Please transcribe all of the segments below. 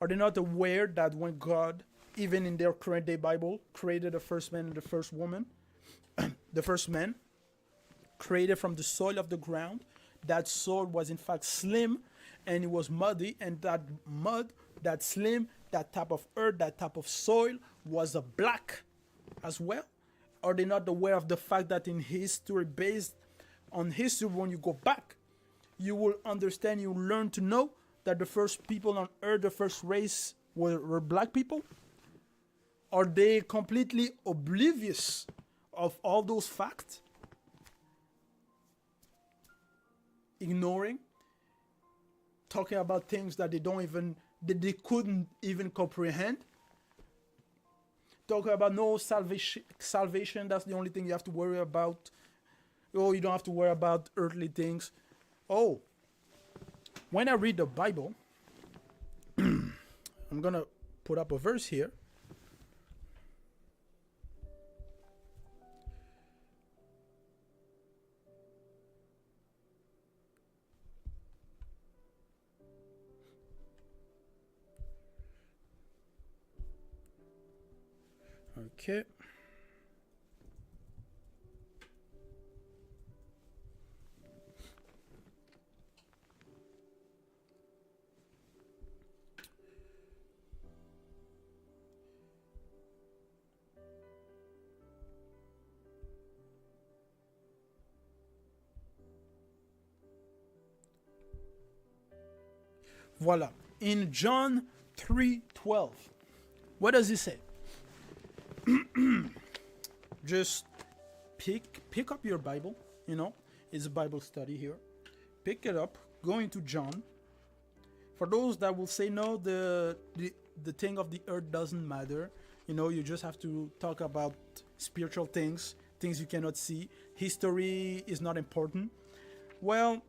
Are they not aware that when God, even in their current day Bible, created the first man and the first woman, the first man created from the soil of the ground, that soil was in fact slim and it was muddy, and that mud, that slim, that type of earth, that type of soil was a black as well? Are they not aware of the fact that in history, based on history, when you go back, you will understand, you learn to know that the first people on earth, the first race were black people? Are they completely oblivious of all those facts? Ignoring, talking about things that that they couldn't even comprehend. Talking about no salvation, that's the only thing you have to worry about. Oh, you don't have to worry about earthly things. Oh, when I read the Bible, I'm going to put up a verse here. Okay. Voila. In John 3:12, what does he say? Just pick up your Bible. You know, it's a Bible study here. Pick it up. Go into John. For those that will say no, the thing of the earth doesn't matter. You know, you just have to talk about spiritual things you cannot see. History is not important. Well,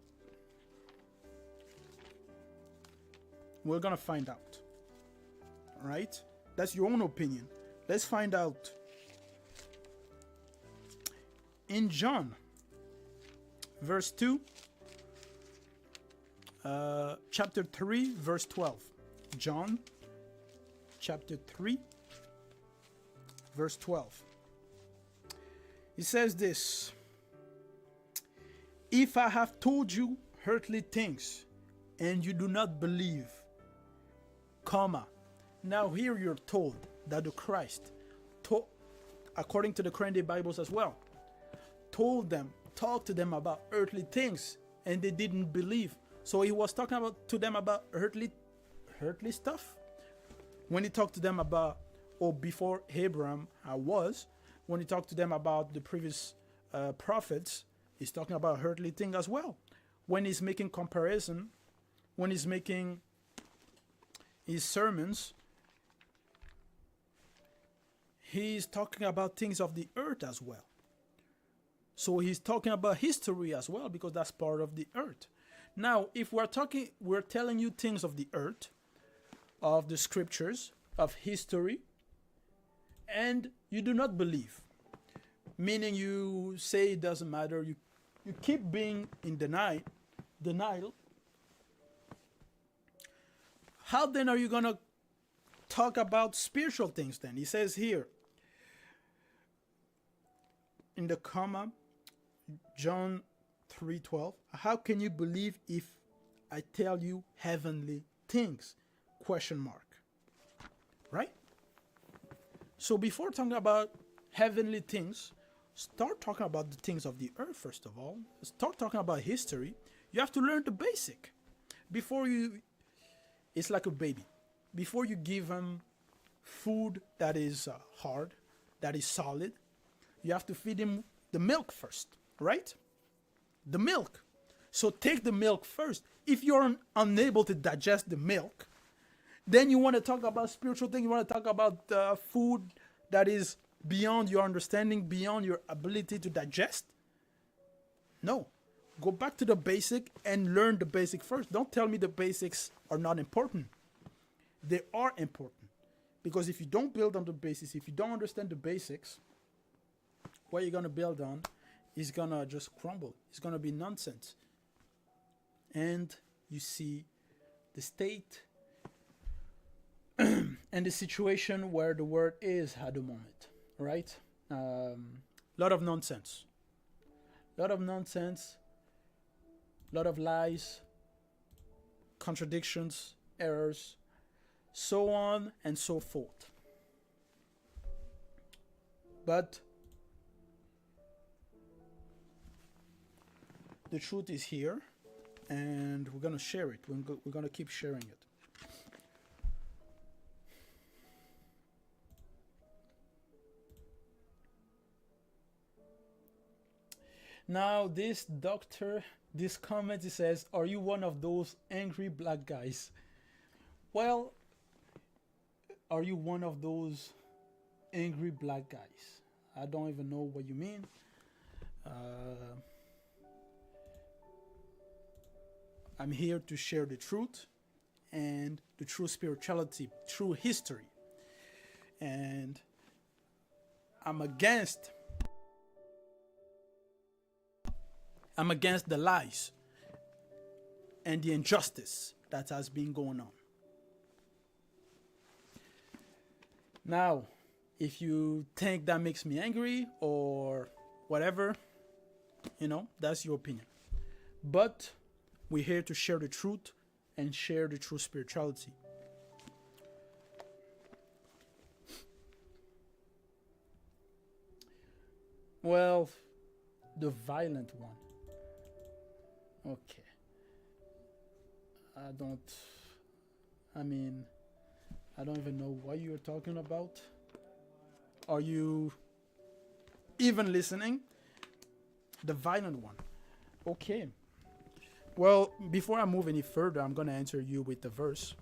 we're gonna find out. All right? That's your own opinion. Let's find out. In John, verse 2, chapter 3, verse 12. John, chapter 3, verse 12. He says this: if I have told you earthly things, and you do not believe, comma. Now here you're told that the Christ, according to the current day Bibles as well, talked to them about earthly things, and they didn't believe. So he was talking to them about earthly stuff. When he talked to them about, before Abraham I was, when he talked to them about the previous prophets, he's talking about earthly things as well. When he's making comparison, when he's making his sermons, he's talking about things of the earth as well. So he's talking about history as well, because that's part of the earth. Now, if we're telling you things of the earth, of the scriptures, of history, and you do not believe, meaning you say it doesn't matter, you keep being in denial, how then are you going to talk about spiritual things then? He says here, in the comma, John 3:12, how can you believe if I tell you heavenly things? Question mark. Right? So before talking about heavenly things, start talking about the things of the earth first of all. Start talking about history. You have to learn the basic. It's like a baby. Before you give him food that is hard, that is solid, you have to feed him the milk first, right? The milk. So take the milk first. If you're unable to digest the milk, then you want to talk about spiritual things. You want to talk about food that is beyond your understanding, beyond your ability to digest. No. Go back to the basic and learn the basic first. Don't tell me the basics are not important. They are important. Because if you don't build on the basics, if you don't understand the basics, what you're going to build on is going to just crumble. It's going to be nonsense. And you see the state and the situation where the world is at the moment, right? Lot of nonsense, lot of nonsense, lot of lies, contradictions, errors, so on and so forth. But the truth is here, and we're going to share it. We're going to keep sharing it. Now, this doctor, this comment, he says, are you one of those angry black guys? Well, are you one of those angry black guys? I don't even know what you mean. I'm here to share the truth and the true spirituality, true history. And I'm against the lies and the injustice that has been going on. Now, if you think that makes me angry or whatever, you know, that's your opinion. But we're here to share the truth and share the true spirituality. Well, the violent one. Okay. I don't even know what you're talking about. Are you even listening? The violent one. Okay. Well, before I move any further, I'm going to answer you with the verse.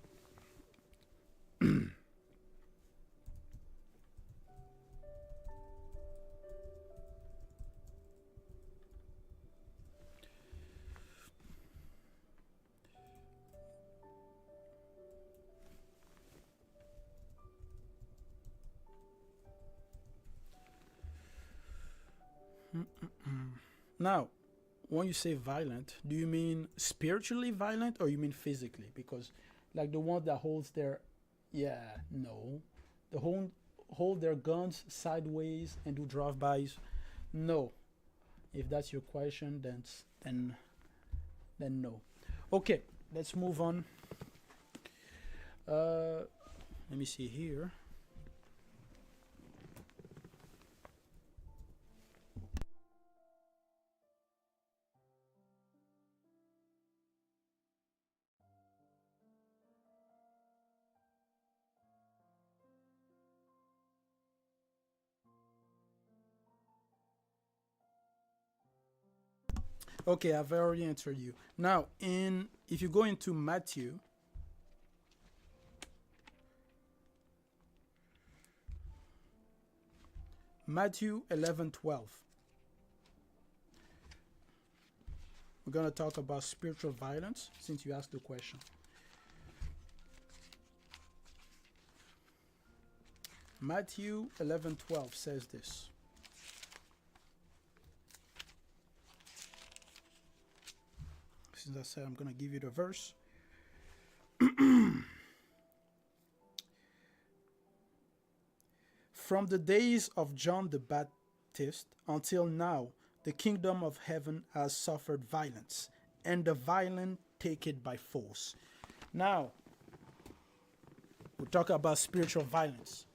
Now, when you say violent, do you mean spiritually violent or you mean physically? Because like the one that holds their, no. The hold their guns sideways and do drive-bys, no. If that's your question, then no. Okay, let's move on. Let me see here. Okay, I've already answered you. Now, if you go into Matthew, Matthew 11:12. We're going to talk about spiritual violence since you asked the question. Matthew 11:12 says this. Since I said I'm going to give you the verse. From the days of John the Baptist until now, the kingdom of heaven has suffered violence, and the violent take it by force. Now, we're talking about spiritual violence.